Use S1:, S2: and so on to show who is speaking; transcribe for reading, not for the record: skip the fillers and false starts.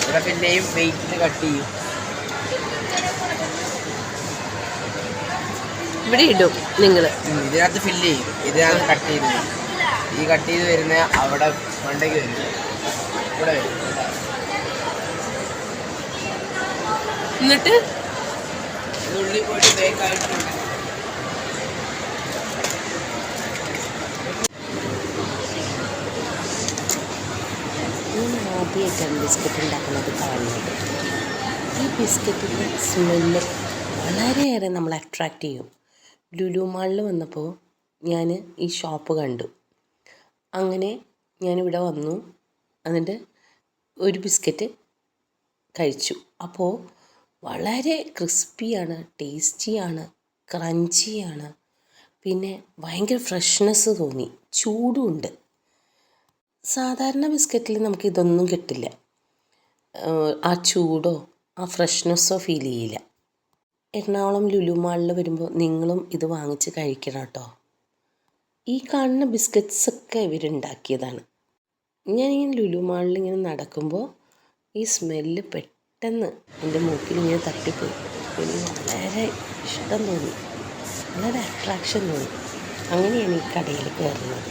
S1: ഇവിടെ പിന്നെയും വെയിറ്റിൽ കട്ട് ചെയ്യും.
S2: ഇവിടെ ഇടും നിങ്ങൾ
S1: ഇതിനകത്ത് ഫില്ല് ചെയ്യും. ഇതിനകത്ത് കട്ട് ചെയ്ത് ഈ കട്ട് ചെയ്ത് വരുന്ന അവിടെ കൊണ്ടേക്ക് വരും. ഇവിടെ വരും.
S2: എന്നിട്ട്
S1: ഉള്ളിൽ പോയിട്ട് ബേക്കായിട്ടുണ്ട്.
S2: ആദ്യമായിട്ടാണ് ബിസ്ക്കറ്റ് ഉണ്ടാക്കുന്നത് കാണുന്നത്. ഈ ബിസ്ക്കറ്റിൻ്റെ സ്മെല്ല് വളരെയേറെ നമ്മളെ അട്രാക്റ്റ് ചെയ്യും. ലുലു മാളിൽ വന്നപ്പോൾ ഞാൻ ഈ ഷോപ്പ് കണ്ടു. അങ്ങനെ ഞാനിവിടെ വന്നു. എന്നിട്ട് ഒരു ബിസ്ക്കറ്റ് കഴിച്ചു. അപ്പോൾ വളരെ ക്രിസ്പിയാണ്, ടേസ്റ്റിയാണ്, ക്രഞ്ചിയാണ്. പിന്നെ ഭയങ്കര ഫ്രഷ്നെസ് തോന്നി. ചൂടുമുണ്ട്. സാധാരണ ബിസ്ക്കറ്റിൽ നമുക്ക് ഇതൊന്നും കിട്ടില്ല. ആ ചൂടോ ആ ഫ്രഷ്നെസ്സോ ഫീൽ ചെയ്യില്ല. എറണാകുളം ലുലു മാളിൽ വരുമ്പോൾ നിങ്ങളും ഇത് വാങ്ങിച്ച് കഴിക്കണം കേട്ടോ. ഈ കാണുന്ന ബിസ്ക്കറ്റ്സൊക്കെ ഇവരുണ്ടാക്കിയതാണ്. ഞാനിങ്ങനെ ലുലു മാളിൽ ഇങ്ങനെ നടക്കുമ്പോൾ ഈ സ്മെല്ല് പെട്ടെന്ന് എൻ്റെ മൂക്കിലിങ്ങനെ തട്ടിപ്പോയി. എനിക്ക് വളരെ ഇഷ്ടം തോന്നി, വളരെ അട്രാക്ഷൻ തോന്നി. അങ്ങനെയാണ് ഈ കടയിൽ കയറുന്നത്.